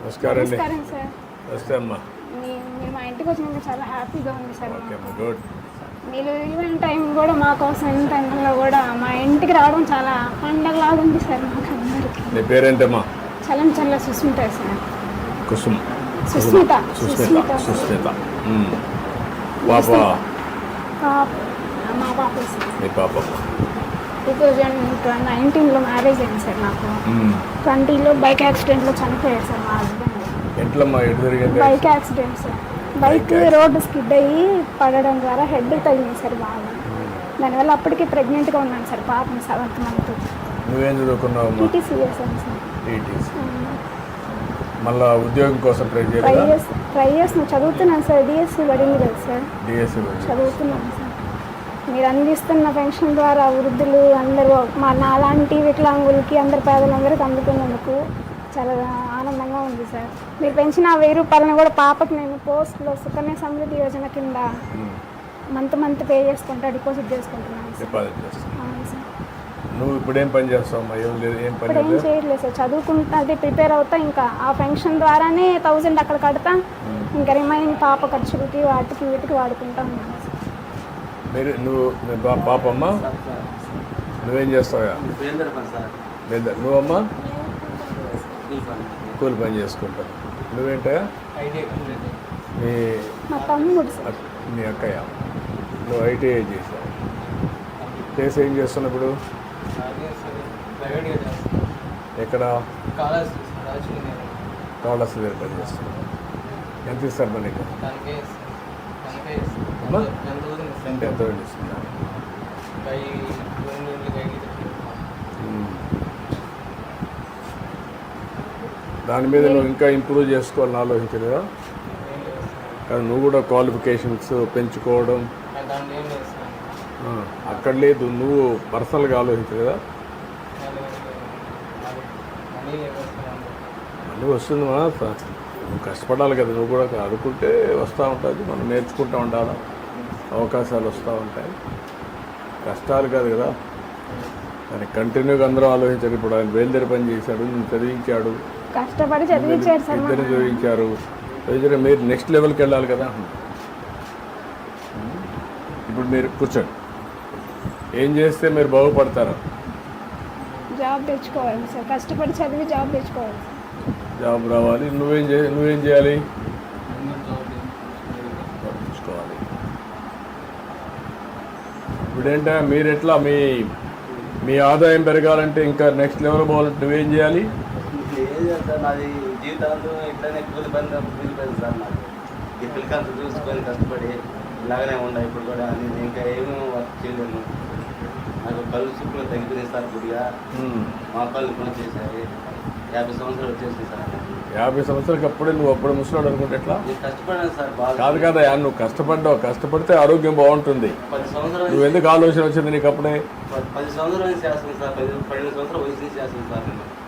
నమస్కారం అండి. నమస్కారం సార్. నమస్తే అమ్మా. మీరు మా ఇంటికి వచ్చినందుకు చాలా హ్యాపీగా ఉంది సార్. ఓకే అమ్మా, గుడ్. మీరు ఈవెంట్ టైం కూడా మా కోసం ఈవెంట్ టైంలో కూడా మా ఇంటికి రావడం చాలా పండగలాగా ఉంది సార్ మాకు అందరికీ. నీ పేరేంటమ్మా? చల్ల సుస్మిత సార్. కుసుమ్. సుస్మిత. సుస్మిత. పాప? మా పాప సార్. నీ పాప 2019లో మ్యారేజ్ అయింది సార్ నాకు. 20లో బైక్ యాక్సిడెంట్లో చనిపోయారు సార్ మా హస్బెండ్. ఎట్లమ్మా, ఎటు జరిగింది? Bike accident sir. Bike road skid అయ్యి పడడం ద్వారా హెడ్ తగిలింది సార్ బాగా. దానివల్ల అప్పటికే ప్రెగ్నెంట్గా ఉన్నాను సార్, పాపని 7th month. నువ్వేం చదువుకున్నావు? టీటీసీ చేశాను సార్. టీటీసీ. మళ్ళా ఉద్యోగం కోసం ట్రై చేస్తున్నాను, చదువుతున్నాను సార్. డిఎస్సి పడింది కదా సార్, డిఎస్సి చదువుతున్నాను సార్. మీరు అందిస్తున్న పెన్షన్ ద్వారా వృద్ధులు అందరూ నాలాంటి వికలాంగులకి అందరి పేదలందరికీ అందుతున్నందుకు చాలా ఆనందంగా ఉంది సార్. మీరు పెంచిన 1000 రూపాయలను కూడా పాపకి నేను పోస్ట్లో సుకన్య సమృద్ధి యోజన కింద మంత్ పే చేసుకుంటా, డిపాజిట్ చేసుకుంటున్నాను సార్. నువ్వు ఇప్పుడు ఏం పని చేస్తావు? ఇప్పుడు ఏం చేయట్లేదు సార్, చదువుకుంటా, అదే ప్రిపేర్ అవుతా. ఇంకా ఆ పెన్షన్ ద్వారానే 1000 అక్కడ కడతా, ఇంకా రిమైనింగ్ పాప ఖర్చులకి వాటికి వీటికి వాడుకుంటా ఉన్నాను సార్. నువ్వు పాపమ్మా, నువ్వేం చేస్తావా? నువ్వమ్మా కూలి పని చేసుకుంటావు. నువ్వేంటా? మా తమ్ముడు సార్. మీ అక్కయ్య. నువ్వు ఐటీఐ చేసావు. చేసి ఏం చేస్తున్నావు ఇప్పుడు? ఎక్కడ? కాళహస్తి దగ్గర పని చేస్తున్నావు. ఎంత ఇస్తారు మనకి? ఎంత ఇస్తున్నా? దాని మీద నువ్వు ఇంకా ఇంప్రూవ్ చేసుకోవాలని ఆలోచించలేదా? కానీ నువ్వు కూడా క్వాలిఫికేషన్స్ పెంచుకోవడం అక్కడ లేదు, నువ్వు పర్సనల్గా ఆలోచించలేదా? మళ్ళీ వస్తుంది మా, నువ్వు కష్టపడాలి కదా. నువ్వు కూడా అనుకుంటే వస్తూ ఉంటుంది, మనం నేర్చుకుంటూ ఉండాలి, అవకాశాలు వస్తూ ఉంటాయి. కష్టాలు కాదు కదా, కానీ కంటిన్యూగా అందరూ ఆలోచించారు. ఇప్పుడు ఆయన బయలుదేరి పని చేశాడు, నేను చదివించాడు, కష్టపడి చదివించారు సార్. ఇద్దరు చదివించారు. మీరు నెక్స్ట్ లెవెల్కి వెళ్ళాలి కదా. ఇప్పుడు మీరు కూర్చోండి. ఏం చేస్తే మీరు బాగుపడతారు? జాబ్ తెచ్చుకోవాలి సార్, కష్టపడి చదివి జాబ్ తెచ్చుకోవాలి. జాబ్ రావాలి. నువ్వేం చేయాలి? తెచ్చుకోవాలి. ఇప్పుడేంటా మీరు ఎట్లా మీ ఆదాయం పెరగాలంటే, ఇంకా నెక్స్ట్ లెవెల్ పోవాలంటే నువ్వేం చేయాలి? నాది జీవితాంతం ఇట్లనే కూలి పని సార్. నాకు ఈ పిల్లకాంత చూసుకొని కష్టపడి ఇలాగనే ఉన్నాయి. ఇప్పుడు కూడా నేను ఇంకా ఏమీ వర్క్ చేయలేను. నాకు కళ్ళు చూపులు తగ్గిపోయినాయి సార్. కొద్దిగా మా కళ్ళు పని చేశాయి. 50 సంవత్సరాలు వచ్చేసి సార్. 50 సంవత్సరాలకి అప్పుడే నువ్వు అప్పుడు ముసలాడు అనుకుంటే ఎట్లా? నేను కష్టపడాను సార్ బాగా. కాదు కదా, నువ్వు కష్టపడ్డావు, కష్టపడితే ఆరోగ్యం బాగుంటుంది. 10 సంవత్సరాలు నువ్వు ఎందుకు ఆలోచన వచ్చింది నీకు అప్పుడే? 10 సంవత్సరాలు చేస్తాను సార్. 12 సంవత్సరాలు వయసు చేస్తాను సార్.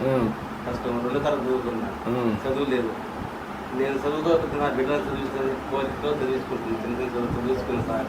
నేను కష్టం 2 తరగతి చదువుకున్నా, చదువు లేదు. నేను చదువుకోకపోతే నా బిడ్డను చదివిస్తుంది, కోరికతో చదివించుకుంటుంది. చిన్న చదివించుకున్నాను సార్.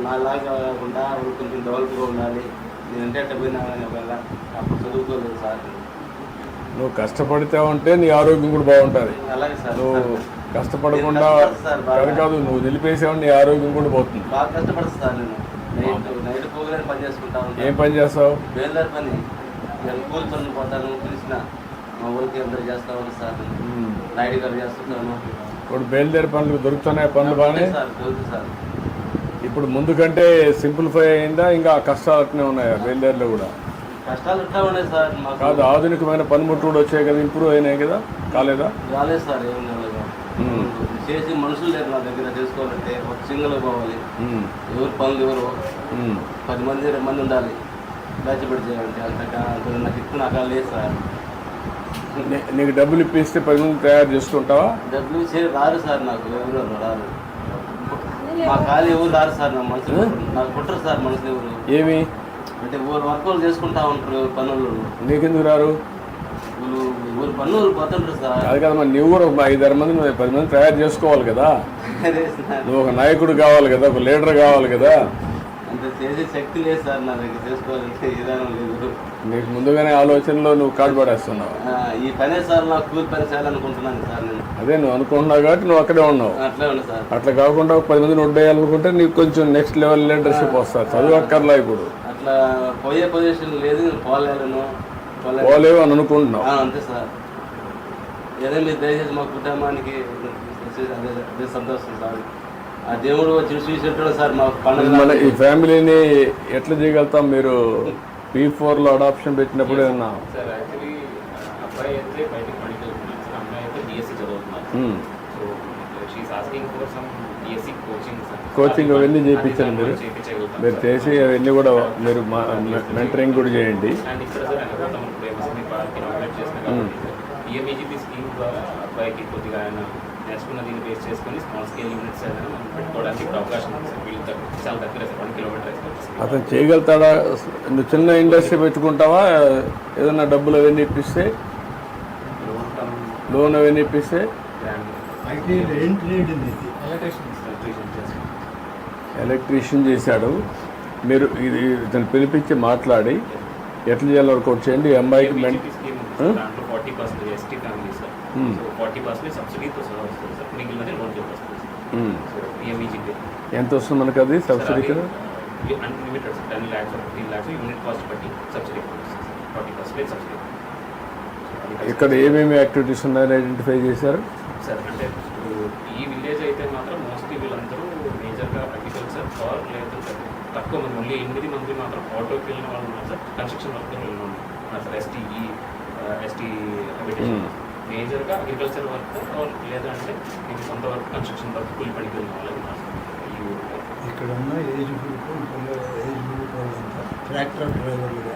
నాలాగా కాకుండా కొంచెం డెవలప్గా ఉండాలి. నేనంటే అట్ట పోయినా ఒకవేళ అప్పుడు చదువుకోలేదు సార్. నువ్వు కష్టపడితే ఉంటే నీ ఆరోగ్యం కూడా బాగుంటుంది. అలాగే సార్. నువ్వు కష్టపడకుండా కాదు, నువ్వు నిలిపేసావు, నీ ఆరోగ్యం కూడా పోతుంది. బాగా కష్టపడతా సార్. నేను నైట్ పోగలని పని చేసుకుంటా ఉంటాను. ఏం పని చేస్తావు? బేల్దారి పని. నేను కూలి పనులు పోతాను, పిలిచిన మా ఊరికి అందరూ చేస్తా ఉంటాను సార్. నైట్ గారు చేస్తుంటాను. ఇప్పుడు బయలుదేరి పనులు దొరుకుతున్నాయి, పనులు బాగానే సార్ దొరుకుతుంది సార్. ఇప్పుడు ముందు కంటే సింప్లిఫై అయిందా, ఇంకా కష్టాలు అట్నే ఉన్నాయా బయలుదేరిలో కూడా? కష్టాలు ఎట్లా ఉన్నాయి సార్. కాదు, ఆధునికమైన పనిముట్లు కూడా వచ్చాయి కదా, ఇంప్రూవ్ అయినాయి కదా, కాలేదా? రాలేదు సార్. ఏం లేదు చేసి మనుషులు లేరు నా దగ్గర. చేసుకోవాలంటే ఒక సింగిల్ పోవాలి. ఎవరు పనులు ఎవరు 10 మంది 20 మంది ఉండాలి. బ్యాచ్ పెట్టి చేయాలంటే అంత నాకు ఎక్కువ నాకు లేదు సార్. నీకు డబ్బులు ఇప్పిస్తే 10 మంది తయారు చేసుకుంటావా? డబ్బులు రారు సార్. నాకు ఎవరు రారు. మా ఖాళీ ఎవరు రారు సార్. నా మనుషులు నాకు కుట్టరు సార్. మనుషులు ఎవరు ఏమి అంటే ఊరు వర్క్ చేసుకుంటా ఉంటారు పనులు. నీకెందుకు రారు? ఊరు పనులు పోతుంటారు సార్. అది కదా, మరి నువ్వు కూడా 5-6 మంది 10 మంది తయారు చేసుకోవాలి కదా. నువ్వు ఒక నాయకుడు కావాలి కదా, ఒక లీడర్ కావాలి కదా. అంత చేసే శక్తి లేదు సార్ నా దగ్గర, చేసుకోవాలంటే విధానం లేదు. నీకు ముందుగానే ఆలోచనలో నువ్వు కాడు పడేస్తున్నావు. ఈ పనే సార్ నాకు కూలి పని చేయాలనుకుంటున్నాను సార్ నేను. అదే నువ్వు అనుకుంటున్నావు కాబట్టి నువ్వు అక్కడే ఉన్నావు. అట్లే ఉన్నా సార్. అట్లా కాకుండా 10 మందిని వడ్డేయాలనుకుంటే నీకు కొంచెం నెక్స్ట్ లెవెల్ లీడర్షిప్ వస్తారు. చదువు అక్కర్లా ఇప్పుడు. అట్లా పోయే పొజిషన్ లేదు, నేను పోలేను. పోలేవు అని అనుకుంటున్నావు. అంతే సార్. ఏదో మీరు దయచేసి మా కుటుంబానికి అదే సంతోషం సార్. ఆ దేవుడు వచ్చి చూసేటాడు సార్ మా పండుగ. ఈ ఫ్యామిలీని ఎట్లా చేయగలుగుతాం? మీరు P4లో అడాప్షన్ పెట్టినప్పుడు ఏమన్నా? సార్ యాక్చువల్లీ అబ్బాయి అయితే బయటకు మెడికల్ వెళ్తున్నాను సార్, అమ్మాయి అయితే BSc చదువుతున్నారు. So she is asking for some BSc coaching sir. Coaching అవన్నీ చేయించండి మీరు. మీరు చేసి అవన్నీ కూడా మీరు మెంటరింగ్ కూడా చేయండి. అండ్ ఇక్కడ సార్ అనుకుంటాం ఇప్పుడు MSME పార్క్ ఇనాగ్రేట్ చేసిన కాబట్టి PMEGP స్కీమ్ ద్వారా అబ్బాయికి కొద్దిగా ఆయన నేర్చుకున్న దీన్ని బేస్ చేసుకొని స్మాల్ స్కేల్ యూనిట్స్ ఏదైనా మనం పెట్టుకోవడానికి ఇప్పుడు అవకాశం ఉంది సార్. వీళ్ళు చాలా దగ్గర సార్, 1 కిలోమీటర్. అతను చేయగలుగుతాడా? నువ్వు చిన్న ఇండస్ట్రీ పెట్టుకుంటావా? ఏదైనా డబ్బులు అవన్నీ ఇప్పిస్తే, లోన్ అవన్నీ ఇప్పిస్తే? ఎలక్ట్రీషియన్ చేశాడు. మీరు ఇది ఇతను పిలిపించి మాట్లాడి ఎట్లా చేయాలో వర్కౌట్ చేయండి. ఈ అమ్మాయికి దాంట్లో 40% ST ఫ్యామిలీ సార్. సో 40% సబ్సిడీతో వస్తుంది సార్, మిగిలినది లోన్ వస్తుంది. సో PMEGP ఎంత వస్తుంది మనకు అది subsidy? Unlimited 10 lakhs 15 lakhs unit cost బట్టి సబ్సిడీ 40% సబ్సిడీ. ఇక్కడ ఏమేమి యాక్టివిటీస్ ఉన్నాయని ఐడెంటిఫై చేశారు సార్? అంటే ఈ విలేజ్ అయితే మాత్రం మోస్ట్లీ వీళ్ళందరూ మేజర్గా అగ్రికల్చర్ ఆర్ లేదు తక్కువ మంది, ఓన్లీ 8 మంది మాత్రం ఆటోకి వెళ్ళిన వాళ్ళు ఉన్నారు సార్. కన్స్ట్రక్షన్ వర్క్ వెళ్ళిన వాళ్ళు ఉన్నారు సార్. ST హ్యాబిటేషన్ మేజర్గా అగ్రికల్చర్ వర్క్ లేదంటే ఇది కొంత వర్క్ కన్స్ట్రక్షన్ వర్క్ కూలి పనికి వెళ్ళిన వాళ్ళు ఉన్నారు సార్. ఇక్కడ ఉన్న ఏజ్ గ్రూప్ వాళ్ళంతా ట్రాక్టర్ డ్రైవర్లుగా,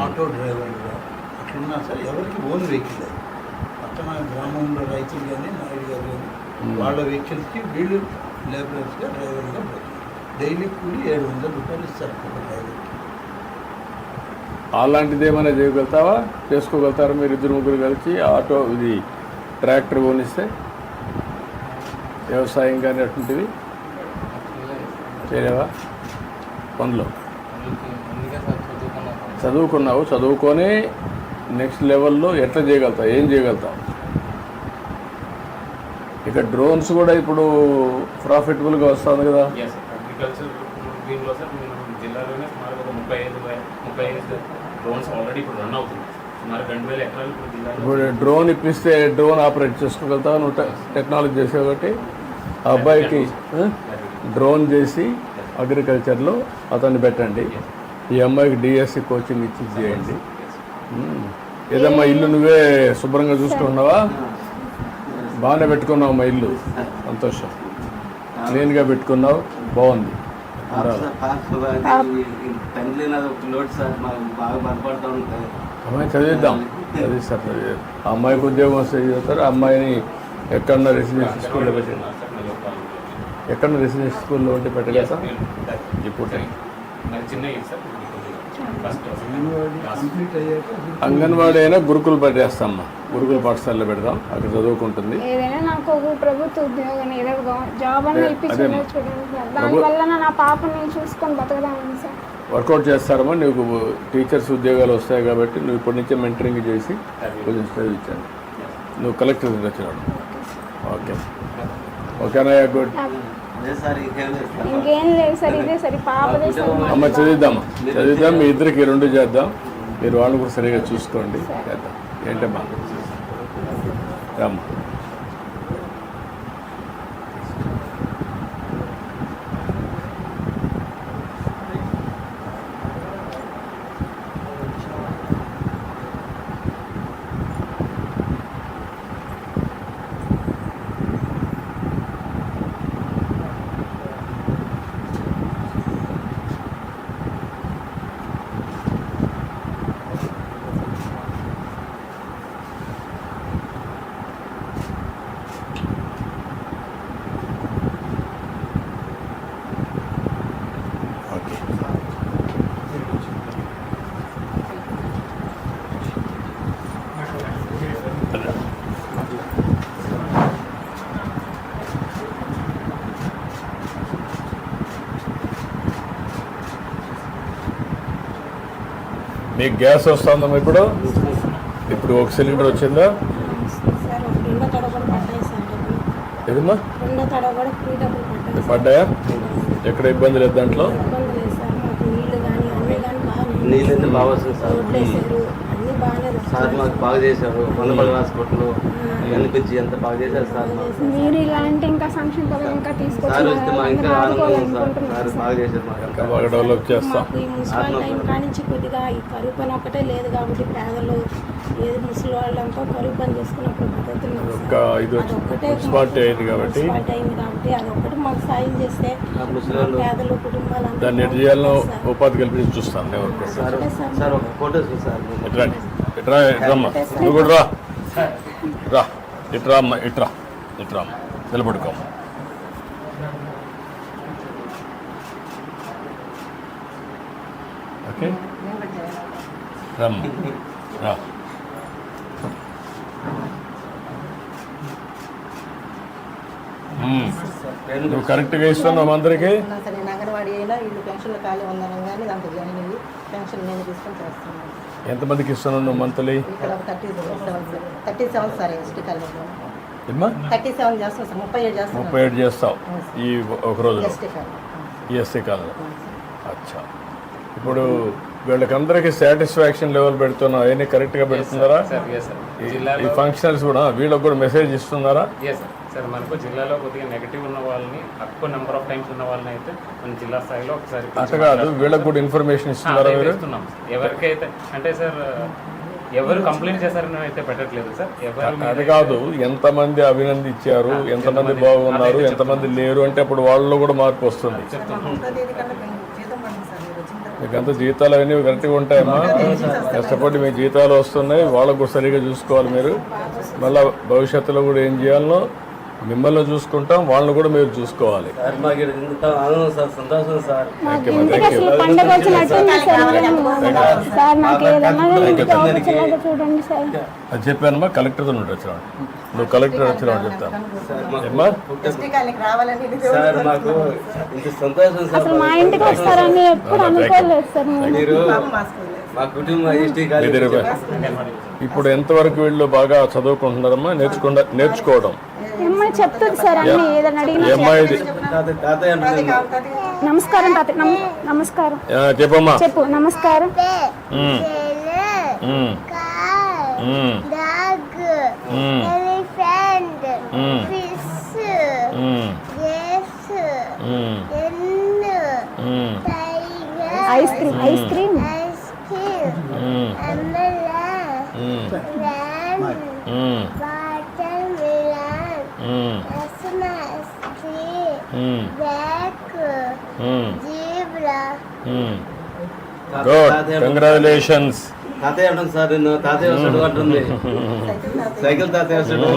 ఆటో డ్రైవర్లుగా అట్లున్నా సార్. ఎవరికి ఓన్ వెహికల్ అది పక్కన గ్రామంలో రైతులు కానీ నాయుడు గారు కానీ వాళ్ళ వెహికల్స్కి వీళ్ళు లేబరర్స్గా డ్రైవర్గా పోతున్నారు. డైలీ కూలి 700 రూపాయలు ఇస్తారు ఒక డ్రైవర్కి. అలాంటిది ఏమైనా చేయగలుగుతావా? చేసుకోగలుగుతారా మీరు ఇద్దరు ముగ్గురు కలిసి? ఆటో ఇది ట్రాక్టర్ కొనిస్తే వ్యవసాయం కానీ అటువంటివి చేయలేవా? పనులు చదువుకున్నావు, చదువుకొని నెక్స్ట్ లెవెల్లో ఎట్లా చేయగలుగుతావు? ఏం చేయగలుగుతావు? ఇక డ్రోన్స్ కూడా ఇప్పుడు ప్రాఫిటబుల్గా వస్తుంది కదా. అగ్రికల్చర్ దీనిలో సార్ మనం జిల్లాలోనే సుమారు ఒక 35 డ్రోన్స్ ఆల్రెడీ ఇప్పుడు రన్ అవుతుంది. సుమారు 2000 ఎకరాలు ఇప్పుడు జిల్లాలో. ఇప్పుడు డ్రోన్ ఇప్పిస్తే డ్రోన్ ఆపరేట్ చేసుకోగలుగుతావు నువ్వు? టెక్నాలజీ చేసే ఒకటి ఆ అబ్బాయికి డ్రోన్ చేసి అగ్రికల్చర్లో అతన్ని పెట్టండి. ఈ అమ్మాయికి DSC కోచింగ్ ఇచ్చి చేయండి. ఏదమ్మా ఇల్లు నువ్వే శుభ్రంగా చూసుకుంటున్నావా? బాగానే పెట్టుకున్నావు మా ఇల్లు, సంతోషం. క్లీన్గా పెట్టుకున్నావు, బాగుంది. తండ్రి నాది ఒక లోటు సార్, మాకు బాగా బాధపడుతూ ఉంటాయి. అమ్మాయి చదివిద్దాం, చదివిస్తారు. ఆ అమ్మాయికి ఉద్యోగం వస్తే చదువుతారు. ఆ అమ్మాయిని ఎక్కడన్నా రెసిడెన్షియల్ స్కూల్లో పెట్టండి. ఎక్కడన్నా రెసిడెన్షియల్ స్కూల్లో ఉంటే పెట్టగలుగుతా ఇప్పుడు. చిన్న సార్ ఫస్ట్ కంప్లీట్ అయ్యాక అంగన్వాడీ అయినా గురుకులు పెట్టేస్తామ్మా. గురుకుల పాఠశాలలో పెడదాం, అక్కడ చదువుకుంటుంది. ఏదైనా నాకు ఒక ప్రభుత్వ ఉద్యోగం ఏదో జాబ్ అని ఇప్పించిందో చూడండి సార్. దానివల్ల నా పాపని చూసుకొని బతకదామని సార్. వర్కౌట్ చేస్తారమ్మా. నీకు టీచర్స్ ఉద్యోగాలు వస్తాయి కాబట్టి నువ్వు ఇప్పటి నుంచే మెంటరింగ్ చేసి కొంచెం చదివించాను. నువ్వు కలెక్టర్ వచ్చినాడు. ఓకే ఓకేనా? గుడ్. ఇంకేం లేదు సార్, ఇదే సరే పాపదే సార్. అమ్మ చదివిద్దాం, చదివిద్దాం. మీ ఇద్దరికి 2 చేద్దాం. మీరు వాళ్ళు కూడా సరిగా చూసుకోండి. చేద్దాం. ఏంటమ్మా రామ్మా. మీకు గ్యాస్ వస్తుందమ్మా ఇప్పుడు ఒక సిలిండర్ వచ్చిందా? సార్ రెండో తడ కూడా పడ్డాయి సార్ డబ్బులు. ఏదమ్మా రెండో తడ కూడా ఫ్రీ డబ్బులు పడ్డాయి సార్. పడ్డాయా? ఎక్కడ ఇబ్బంది లేదు దాంట్లో? ఇబ్బంది లేదు సార్. మాకు నీళ్లు కానీ అన్నీ కానీ బాగానే నీళ్ళు అయితే బాగా వస్తుంది సార్. రోడ్లు వేసారు, అన్నీ బాగానే సార్ మాకు బాగా చేశారు. మందపల్లి హాస్పిటల్ అనిపించి ఎంత బాగా చేశారు సార్ మాకు. మీరు ఇలాంటి ఇంకా సంక్షేమ పథకం ఇంకా సార్ వస్తే మాకు ఇంకా ఆనందం ఉంది సార్. సార్ తీసుకొచ్చి బాగా చేశారు మాకు. ఇంకా బాగా డెవలప్ చేస్తాం. మాకు ఈ మున్సిపల్ టైం కానించి కొద్దిగా ఈ కరువు పని ఒకటే లేదు కాబట్టి పేదలు ఏది ముసలి వాళ్ళంతా కరువు పని చేసుకున్నప్పుడు పద్ధతులు ఒక ఇది మున్సిపాలిటీ అయింది కాబట్టి అయింది కాబట్టి అదొకటి మాకు సాయం చేస్తే ఆ ముసలి పేదలు కుటుంబాలు దాన్ని ఎటు చేయాలో ఉపాధి కల్పించి చూస్తాను ఎవరికి. సార్ సార్ ఒక ఫోటో సార్ ఇట్రమ్మా నువ్వు కూడా రా ఇట్రా అమ్మా ఇట్రా అమ్మా నిలబడుకోమ్మా. ఓకే రమ్మా రా. నువ్వు కరెక్ట్గా ఇస్తున్నావు అందరికీ. సరే నేను అంగన్వాడీ అయినా వీళ్ళు పెన్షన్లు ఖాళీ ఉందనం కానీ దాంట్లో జాయిన్ అయ్యి పెన్షన్ నేను తీసుకొని చేస్తున్నాను. ఎంతమందికి ఇస్తున్నావు నువ్వు మంత్లీ? ఇక్కడ ఒక 37 సార్ ఎస్టీ కాలేజీలో ఏమ్మా 37 చేస్తాను సార్. 37 చేస్తాను. 37 చేస్తావు ఈ ఒక రోజులో ఎస్టీ కాలేజ్. ఈఎస్సీ కాలంలో. అచ్చా, ఇప్పుడు వీళ్ళకందరికీ సాటిస్ఫాక్షన్ లెవెల్ పెడుతున్నావు, అవన్నీ కరెక్ట్గా పెడుతున్నారా? Sir yes sir. ఈ జిల్లాలో ఫంక్షనల్స్ కూడా వీళ్ళకి కూడా మెసేజ్ ఇస్తున్నారా? Yes sir. సార్ మనకు జిల్లాలో కొద్దిగా నెగిటివ్ ఉన్న వాళ్ళని, తక్కువ నెంబర్ ఆఫ్ టైమ్స్ ఉన్న వాళ్ళని అయితే మన జిల్లా స్థాయిలో ఒకసారి అట్లా కాదు, వీళ్ళకి కూడా ఇన్ఫర్మేషన్ ఇస్తున్నారా మీరు? ఇస్తున్నాం. ఎవరికైతే అంటే సార్ ఎవరు కంప్లైంట్ చేశారని అయితే పెట్టట్లేదు సార్. ఎవరు అది కాదు, ఎంతమంది అభినందించారు, ఎంతమంది బాగున్నారు, ఎంతమంది లేరు అంటే అప్పుడు వాళ్ళలో కూడా మార్పు వస్తుంది. జీతం పడింది సార్ మీరు వచ్చిన తర్వాత. మీకంతా జీతాలు అవన్నీ కరెక్ట్గా ఉంటాయమ్మా. కష్టపడి మీ జీతాలు వస్తున్నాయి, వాళ్ళకు కూడా సరిగ్గా చూసుకోవాలి మీరు. మళ్ళీ భవిష్యత్తులో కూడా ఏం చేయాలనో మిమ్మల్ని చూసుకుంటాం, వాళ్ళని కూడా మీరు చూసుకోవాలి. సార్ మాకు ఇక్కడ ఇంత ఆనందం సార్, సంతోషం సార్. థ్యాంక్ యూ ఇంటికి అసలు పండుగ వచ్చినట్టుంది సార్. సార్ నాకు ఏదన్నా ఇంటికి వచ్చేలాగా చూడండి సార్. అది చెప్పానమ్మా, కలెక్టర్తో నుండి వచ్చినాడు. నువ్వు కలెక్టర్ వచ్చినావు చెప్తాను ఏమ్మా. ఎస్టీ కాలనీకి రావాలని ఇది సార్ మాకు ఇంత సంతోషం సార్. అసలు మా ఇంటికి వస్తారని ఎప్పుడు అనుకోలేదు సార్ నేను. మీరు మా స్కూల్ మా కుటుంబం ఎస్టీ కాలేజ్ ఇప్పుడు ఎంతవరకు వీళ్ళు బాగా చదువుకుంటున్నారమ్మా? నేర్చుకోవడం అమ్మాయి చెప్తుంది సార్ అన్ని ఏదైనా అడిగినా. అమ్మాయిది తాతయ్య అంటున్నాను. నమస్కారం తాత. నమస్కారం చెప్పమ్మా. చెప్పు. నమస్కారం. Ice cream. Ice cream. Good, congratulations. తాతయ్య అంటుంది సార్, నిన్ను తాతయ్య వస్తాడు అంటుంది. సైకిల్ తాతయ్య వస్తాడు.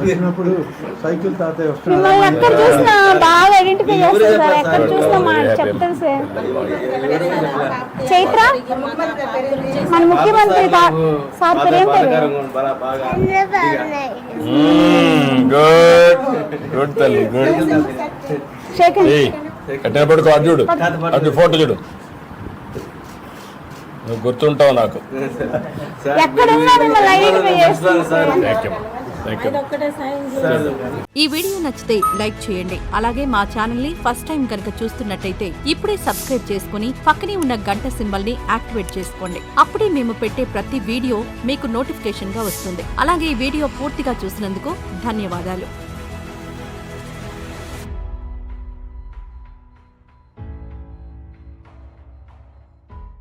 వచ్చినప్పుడు సైకిల్ తాతయ్య వస్తున్నాడు. మిమ్మల్ని ఎక్కడ చూసినా బాగా ఐడెంటిఫై చేస్తారు సార్. ఎక్కడ చూసినా మా చెప్తారు సార్. చైత్ర మన ముఖ్యమంత్రి సార్ పేరు ఏం పేరు? గుడ్ గుడ్ తల్లి, గుడ్. శేఖర్. ఎట్లా పడుకో, అది చూడు, అది ఫోటో చూడు, నువ్వు గుర్తుంటావు నాకు. ఎక్కడున్నా మిమ్మల్ని ఐడెంటిఫై చేస్తారు sir. Thank you, thank you. ఒక్కటే సాయం చేయాలి. ఈ వీడియో నచ్చితే లైక్ చేయండి. అలాగే మా ఛానల్ ని ఫస్ట్ టైం కనుక చూస్తున్నట్టయితే ఇప్పుడే సబ్స్క్రైబ్ చేసుకుని పక్కనే ఉన్న గంట సింబల్ ని యాక్టివేట్ చేసుకోండి. అప్పుడే మేము పెట్టే ప్రతి వీడియో మీకు నోటిఫికేషన్ గా వస్తుంది. అలాగే ఈ వీడియో పూర్తిగా చూసినందుకు ధన్యవాదాలు.